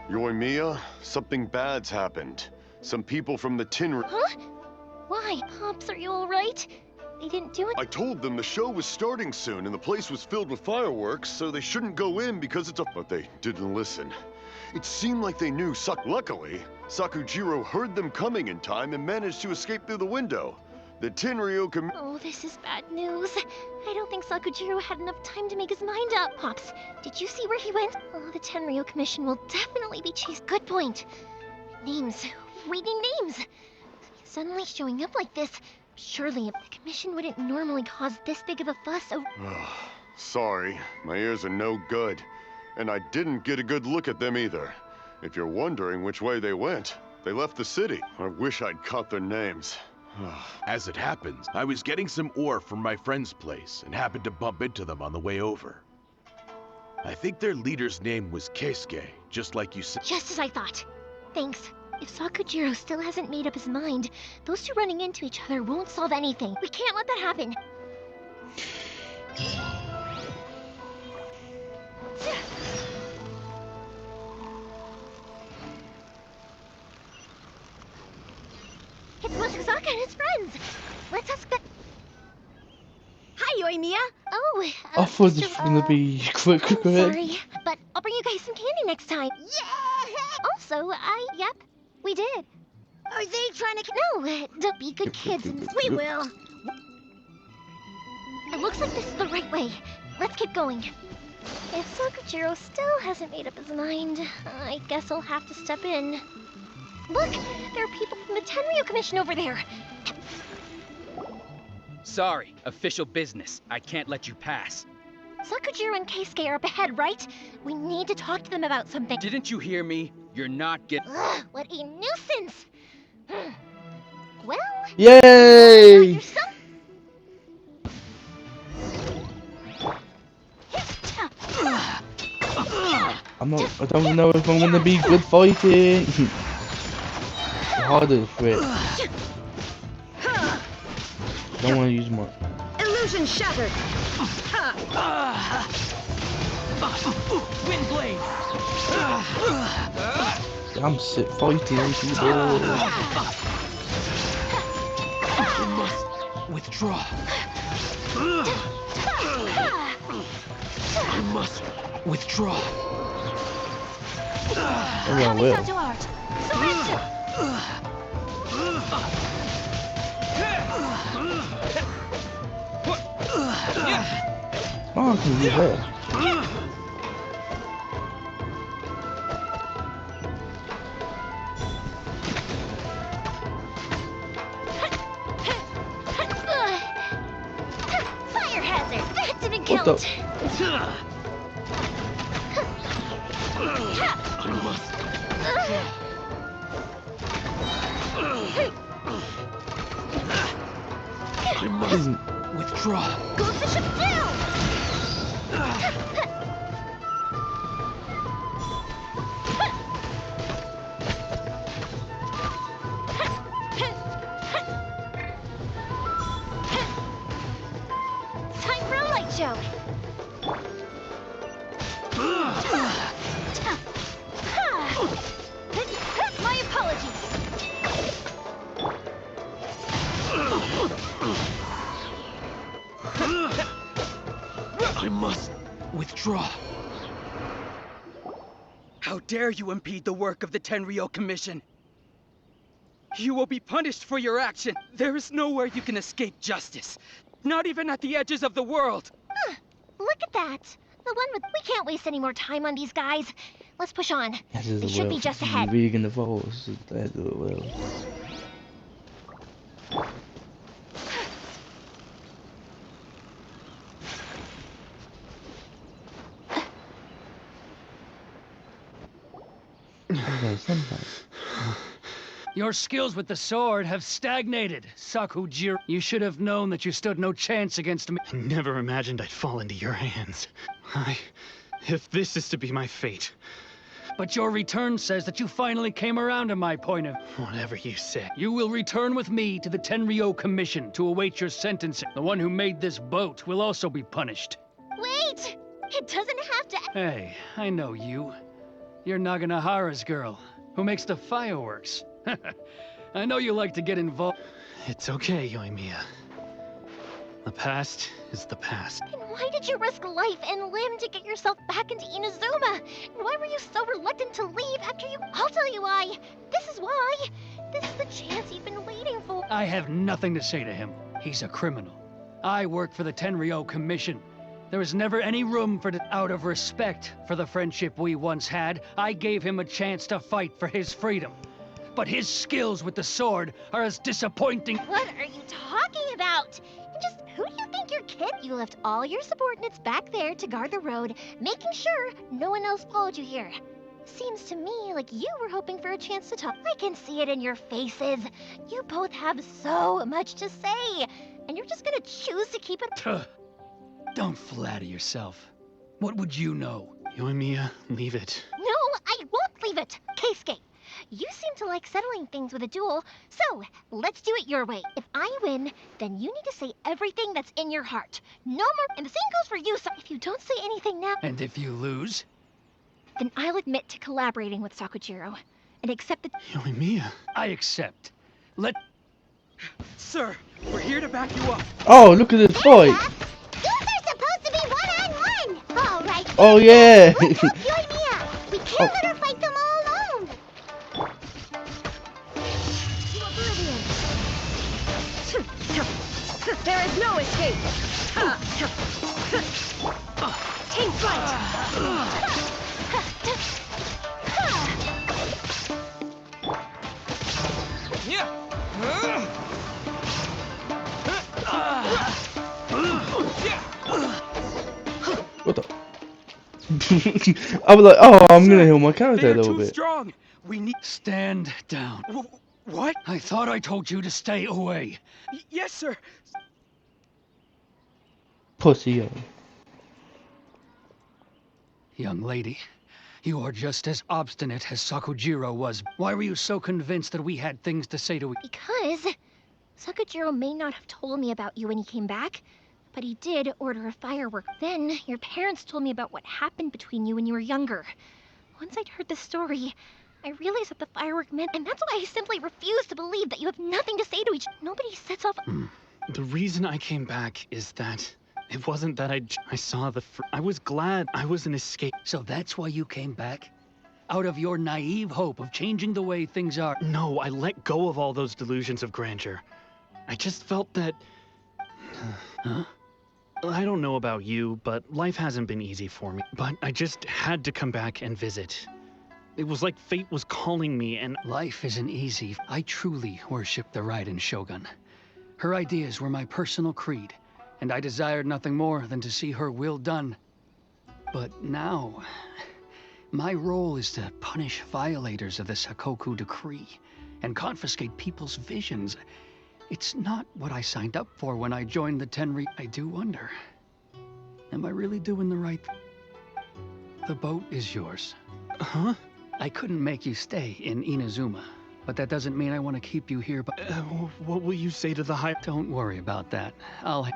Speaker 4: Yoimiya, something bad's happened. Some people from the tin...
Speaker 3: Huh? Why? Pops, are you alright? They didn't do it?
Speaker 4: I told them the show was starting soon and the place was filled with fireworks, so they shouldn't go in because it's a... But they didn't listen. It seemed like they knew Luckily, Sakujiro heard them coming in time and managed to escape through the window. The Tenryo
Speaker 3: Oh, this is bad news. I don't think Sakujiro had enough time to make his mind up. Pops, did you see where he went? Oh, the Tenryo Commission will definitely be chased. Good point. Names. Reading names. Suddenly showing up like this. Surely the Commission wouldn't normally cause this big of a fuss over...
Speaker 4: Sorry, my ears are no good. And I didn't get a good look at them either. If you're wondering which way they went, they left the city. I wish I'd caught their names.
Speaker 7: As it happens, I was getting some ore from my friend's place and happened to bump into them on the way over. I think their leader's name was Keisuke, just like you said.
Speaker 3: Just as I thought. Thanks. If Sakujiro still hasn't made up his mind, those two running into each other won't solve anything. We can't let that happen. It's Matsuzaka and his friends. Let's ask them.
Speaker 2: Hi, Yoimiya.
Speaker 3: Oh,
Speaker 1: I thought this was gonna be quick.
Speaker 3: Sorry, but I'll bring you guys some candy next time.
Speaker 2: Yeah!
Speaker 3: Also, yep, we did.
Speaker 2: Are they trying to...
Speaker 3: No, don't be good kids.
Speaker 2: We will.
Speaker 3: It looks like this is the right way. Let's keep going. If Sakujiro still hasn't made up his mind, I guess I'll have to step in. Look, there are people from the Tenryo Commission over there.
Speaker 13: Sorry, official business. I can't let you pass.
Speaker 3: Sakujiro and Keisuke are up ahead, right? We need to talk to them about something.
Speaker 13: Didn't you hear me? You're not getting...
Speaker 3: Ugh, what a nuisance! Well...
Speaker 1: Yay! I don't know if I'm gonna be good fighting. Harder for it. Don't want to use my...
Speaker 2: Illusion shattered.
Speaker 13: Wind blade.
Speaker 1: I'm sick fighting people.
Speaker 6: You must withdraw. You must withdraw.
Speaker 1: Oh, I will. Oh, I can do that.
Speaker 3: Fire hazard! That didn't
Speaker 1: What
Speaker 3: count!
Speaker 1: the?
Speaker 8: I must withdraw.
Speaker 2: Go the ship down! Time for a light show. My apologies.
Speaker 8: I must withdraw.
Speaker 13: How dare you impede the work of the Tenryou Commission? You will be punished for your action. There is nowhere you can escape justice. Not even at the edges of the world.
Speaker 3: Look at that. The one with... We can't waste any more time on these guys. Let's push on. They should be just ahead.
Speaker 1: Vegan of all, they do it well.
Speaker 6: Your skills with the sword have stagnated, Sakujiro. You should have known that you stood no chance against me.
Speaker 5: I never imagined I'd fall into your hands. If this is to be my fate...
Speaker 6: But your return says that you finally came around to my point of...
Speaker 5: Whatever you say.
Speaker 6: You will return with me to the Tenryou Commission to await your sentencing. The one who made this boat will also be punished.
Speaker 3: Wait! It doesn't have to...
Speaker 6: Hey, I know you. You're Naganahara's girl, who makes the fireworks. I know you like to get involved.
Speaker 5: It's okay, Yoimiya. The past is the past.
Speaker 3: And why did you risk life and limb to get yourself back into Inazuma? And why were you so reluctant to leave after you... I'll tell you why. This is why. This is the chance you've been waiting for.
Speaker 6: I have nothing to say to him. He's a criminal. I work for the Tenryou Commission. There was never any room for out of respect for the friendship we once had. I gave him a chance to fight for his freedom. But his skills with the sword are as disappointing.
Speaker 3: What are you talking about? And just who do you think you're kidding? You left all your subordinates back there to guard the road, making sure no one else followed you here. Seems to me like you were hoping for a chance to talk. I can see it in your faces. You both have so much to say, and you're just gonna choose to keep it.
Speaker 6: Don't flatter yourself. What would you know?
Speaker 5: Yoimiya, leave it.
Speaker 3: No, I won't leave it. Keisuke, you seem to like settling things with a duel, so let's do it your way. If I win, then you need to say everything that's in your heart. No more, and the same goes for you, so if you don't say anything now...
Speaker 6: And if you lose?
Speaker 3: Then I'll admit to collaborating with Sakujiro, and accept the...
Speaker 5: Yoimiya.
Speaker 6: I accept.
Speaker 13: Sir, we're here to back you up.
Speaker 1: Oh, look at this fight!
Speaker 2: These are supposed to be one-on-one! All right.
Speaker 1: Oh yeah!
Speaker 2: Let's help Yoimiya. We can't let her fight them all alone. To oblivion. There is no escape. Take flight.
Speaker 1: What the? I was like, oh, I'm gonna heal my character a little bit.
Speaker 13: Strong. We need...
Speaker 6: Stand down.
Speaker 13: What?
Speaker 6: I thought I told you to stay away.
Speaker 13: Yes, sir.
Speaker 1: Pussy, yo.
Speaker 6: Young lady, you are just as obstinate as Sakujiro was. Why were you so convinced that we had things to say to each...
Speaker 3: Because Sakujiro may not have told me about you when he came back, but he did order a firework. Then your parents told me about what happened between you when you were younger. Once I'd heard the story, I realized that the firework meant, and that's why I simply refuse to believe that you have nothing to say to each... Nobody sets off...
Speaker 5: The reason I came back is that it wasn't that I saw the I was glad I was an escape.
Speaker 6: So that's why you came back? Out of your naive hope of changing the way things are?
Speaker 5: No, I let go of all those delusions of grandeur. I just felt that...
Speaker 6: Huh?
Speaker 5: I don't know about you, but life hasn't been easy for me. But I just had to come back and visit. It was like fate was calling me, and...
Speaker 6: Life isn't easy. I truly worship the Raiden Shogun. Her ideas were my personal creed, and I desired nothing more than to see her will done. But now, My role is to punish violators of the Sakoku decree and confiscate people's visions. It's not what I signed up for when I joined the Tenri. I do wonder, am I really doing the right thing? The boat is yours.
Speaker 5: Huh?
Speaker 6: I couldn't make you stay in Inazuma, but that doesn't mean I want to keep you here. But
Speaker 5: What will you say to the high...
Speaker 6: Don't worry about that.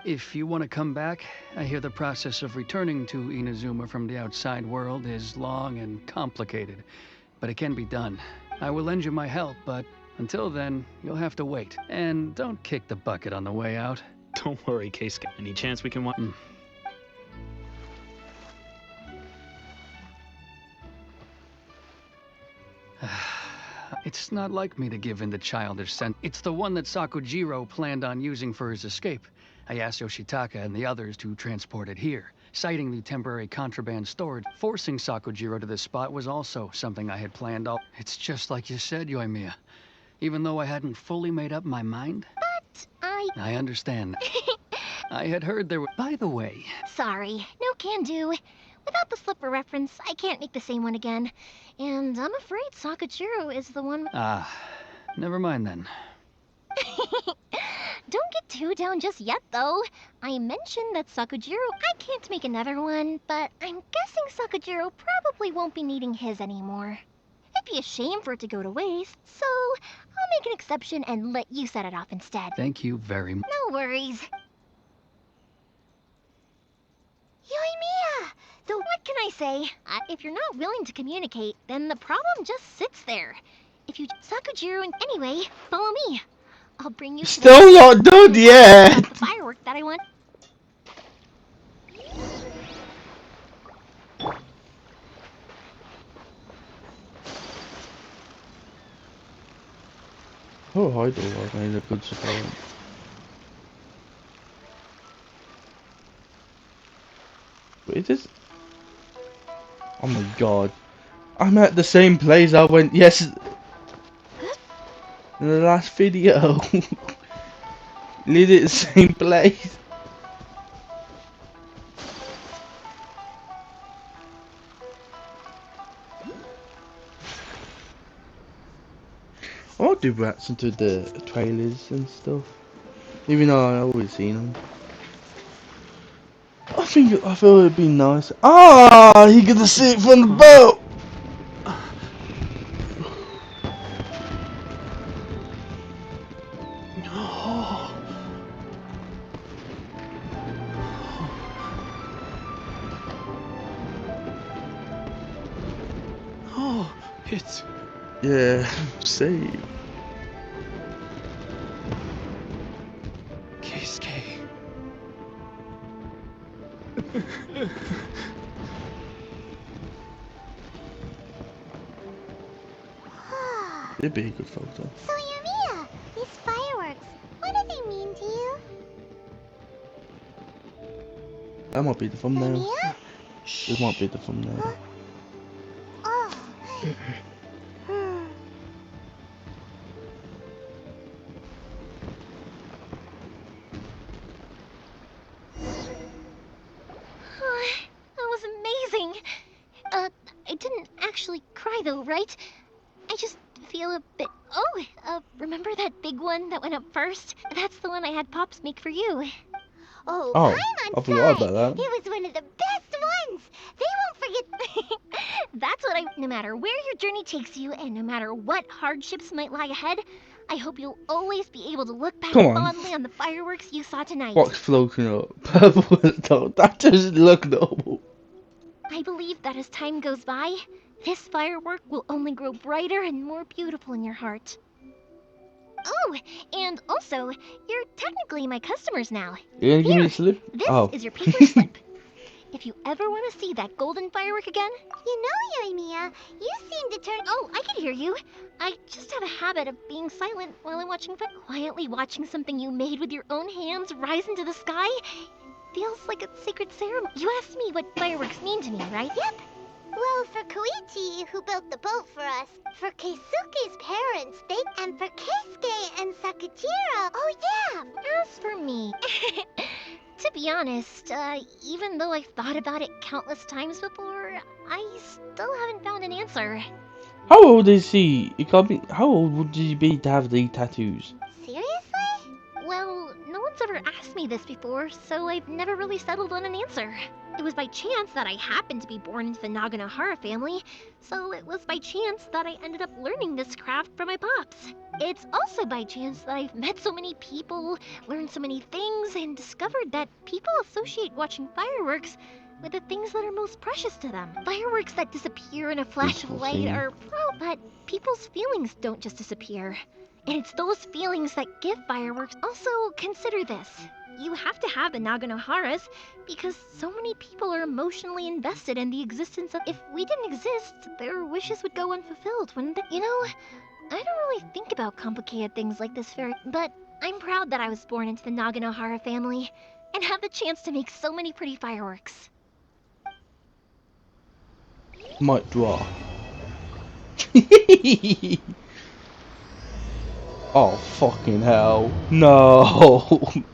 Speaker 6: If you want to come back, I hear the process of returning to Inazuma from the outside world is long and complicated, but it can be done. I will lend you my help, but until then, you'll have to wait. And don't kick the bucket on the way out.
Speaker 5: Don't worry, Keisuke. Any chance we can watch...
Speaker 6: It's not like me to give in to childish sense. It's the one that Sakujiro planned on using for his escape. I asked Yoshitaka and the others to transport it here, citing the temporary contraband storage. Forcing Sakujiro to this spot was also something I had planned. It's just like you said, Yoimiya. Even though I hadn't fully made up my mind.
Speaker 3: But
Speaker 6: I understand. I had heard there were... By the way...
Speaker 3: Sorry, no can do. Without the slipper reference, I can't make the same one again. And I'm afraid Sakujiro is the one...
Speaker 6: Never mind then.
Speaker 3: Don't get too down just yet, though. I mentioned that Sakujiro... I can't make another one, but I'm guessing Sakujiro probably won't be needing his anymore. It'd be a shame for it to go to waste, so I'll make an exception and let you set it off instead.
Speaker 6: Thank you very much.
Speaker 3: No worries.
Speaker 2: Yoimiya!
Speaker 3: So what can I say? If you're not willing to communicate, then the problem just sits there. If you... Sakujiro and... Anyway, follow me. I'll bring you to
Speaker 1: Still not done yet!
Speaker 3: the firework that I want.
Speaker 1: Oh, I do. I made a good support. Wait, this... Oh my god. I'm at the same place I went in the last video. Literally the same place. I do reaction to the trailers and stuff, even though I've always seen them. I thought it'd be nice. Ah, you get to see it from the boat.
Speaker 5: Oh, it's...
Speaker 1: Yeah, see.
Speaker 5: Keisuke.
Speaker 1: It'd be a good photo.
Speaker 2: So Yoimiya, these fireworks, what do they mean to you?
Speaker 1: That might be the thumbnail.
Speaker 2: Yoimiya?
Speaker 1: It might be the thumbnail.
Speaker 2: Oh.
Speaker 3: That was amazing. I didn't actually cry though, right? I just feel a bit... Oh, remember that big one that went up first? That's the one I had Pops make for you.
Speaker 2: Oh,
Speaker 1: Oh,
Speaker 2: I'm
Speaker 1: I
Speaker 2: on
Speaker 1: forgot
Speaker 2: side.
Speaker 1: about that.
Speaker 2: It was one of the best ones. They won't forget.
Speaker 3: That's what no matter where your journey takes you, and no mater what hardships might lie ahead, I hope you'll always be able to look back
Speaker 1: Come on.
Speaker 3: fondly on the fireworks you saw tonight.
Speaker 1: What's floating up? Purple. That doesn't look normal.
Speaker 3: I believe that as time goes by, this firework will only grow brighter and more beautiful in your heart. Oh, and also, you're technically my customers now.
Speaker 1: You gonna give me
Speaker 3: Here,
Speaker 1: a slip?
Speaker 3: This
Speaker 1: Oh.
Speaker 3: is your paper slip. If you ever want to see that golden firework again...
Speaker 2: You know, Yoimiya, you seem to turn...
Speaker 3: Oh, I can hear you. I just have a habit of being silent while I'm watching... Quietly watching something you made with your own hands rise into the sky feels like a sacred ceremony. You asked me what fireworks mean to me, right?
Speaker 2: Yep. Well, for Koichi, who built the boat for us, for Keisuke's parents, and for Keisuke and Sakujiro. Oh, yeah.
Speaker 3: As for me, to be honest, even though I've thought about it countless times before, I still haven't found an answer.
Speaker 1: How old is he? It got me. How old would you be to have the tattoos?
Speaker 3: Seriously? Well, no one's ever asked me this before, so I've never really settled on an answer. It was by chance that I happened to be born into the Naganohara family, so it was by chance that I ended up learning this craft from my pops. It's also by chance that I've met so many people, learned so many things, and discovered that people associate watching fireworks with the things that are most precious to them. Fireworks that disappear in a flash of light are, well, but people's feelings don't just disappear. And it's those feelings that give fireworks. Also, consider this. You have to have the Naganoharas because so many people are emotionally invested in the existence of. If we didn't exist, their wishes would go unfulfilled, wouldn't they? You know, I don't really think about complicated things like this but I'm proud that I was born into the Naganohara family and have the chance to make so many pretty fireworks.
Speaker 1: Might drop. Oh fucking hell! No.